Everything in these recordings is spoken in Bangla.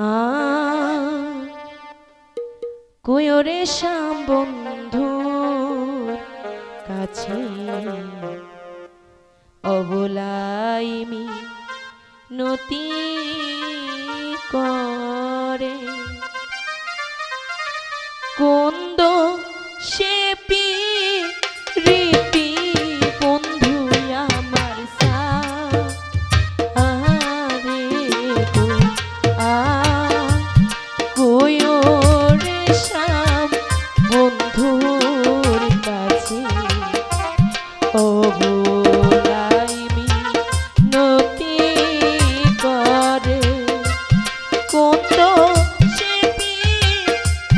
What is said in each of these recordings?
আ কোয়রে শ্যাম বন্ধুর কাছে অবলাই নতি করে কোন্দ সে রীতি বন্ধু আমার সা আরে গো আ কোয়রে শ্যাম বন্ধুর কাছে অবলাই নতি করে কোন্দ সে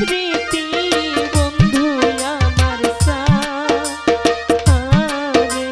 রীতি বন্ধু আমার সা আরে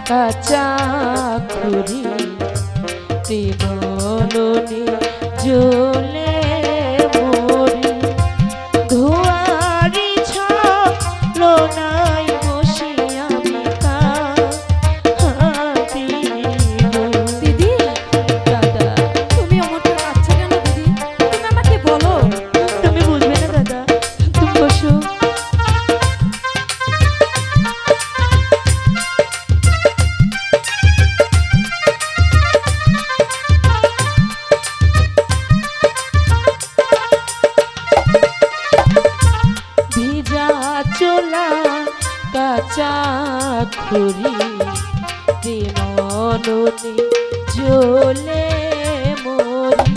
কাঁচা খুরি প্রেমলনে জ্বলে মরি ধোয়ারি ছলো নাই বসে আমি কাঁদি গো। দিদি দাদা তুমি অমরটা কাঁদছো কেন দিদি? তুমি আমাকে বলো। তুমি বুঝবে না দাদা, তুমি বসো। চোলা কাঁচা খুরি প্রেমলনে জ্বলে মরি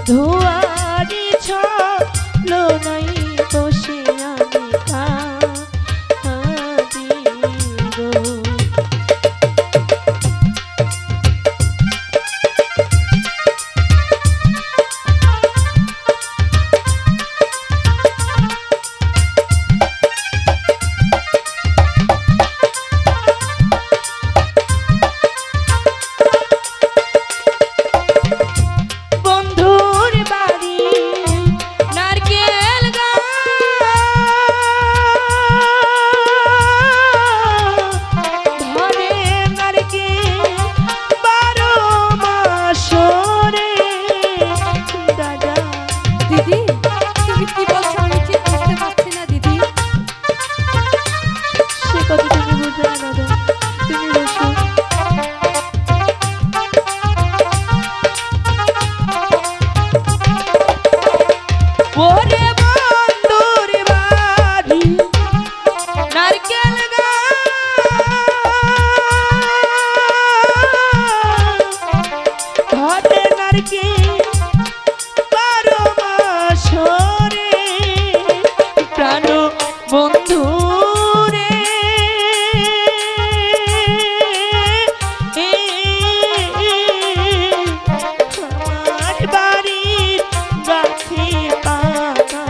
ধোয়ারি ছলো নাই বসে আমি কাঁদি গো। ওরে বন্ধুর বাড়ি নারকেল ঘরে নারকেল 12 মাস রে প্রাণ বন্ধু রে আমার বাড়ির গাছে পাকা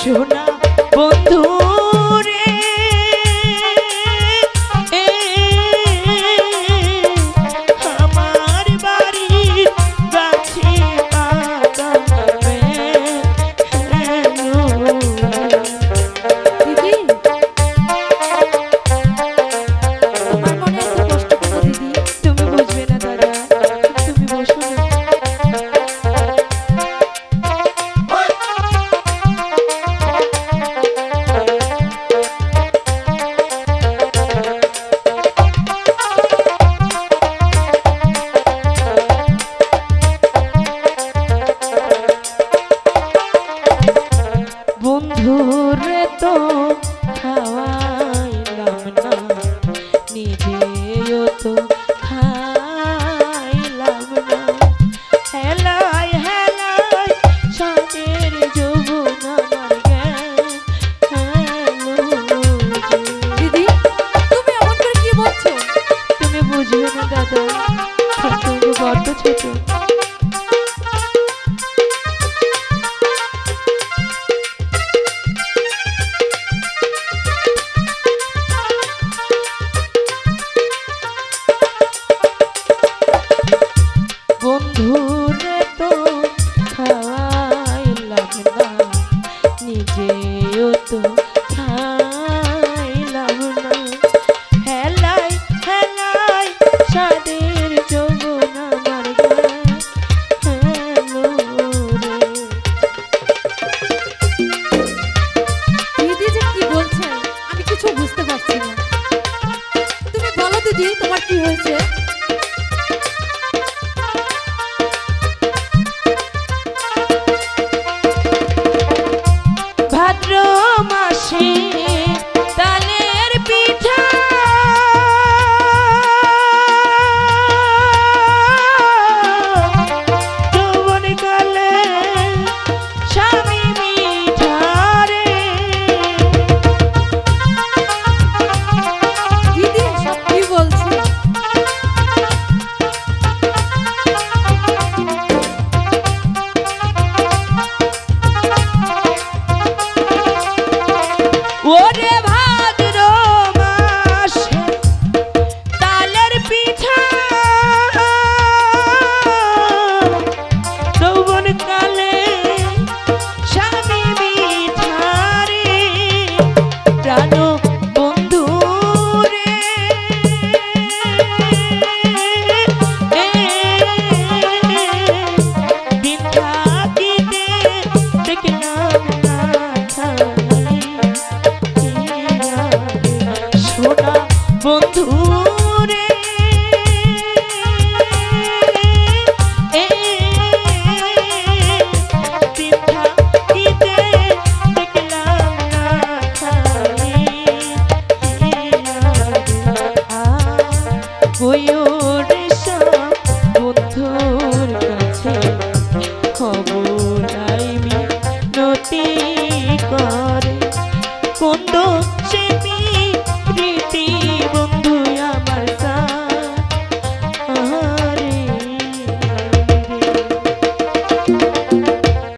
সোনা বন্ধু রে আমার বাড়ির গাছে পাকা দিদি তোমার মনে এত কষ্ট কেন দিদি? তুমি বুঝবে না দাদা, তুমি বসো না। বন্ধুরে তো খাওয়াইলাম না, নিজেও তো খাইলাম না। হেলাই হেলাই সাদের যৌবন আমার গেল যে। দিদি তুমি এমন করে কি বলছো? তুমি বুঝবে না দাদা, তুমি বড্ড ছোট। বন্ধুরে তো খাওয়াইলাম না, নিজেও তো খাইলাম না। হেলাই হেলাই সাদে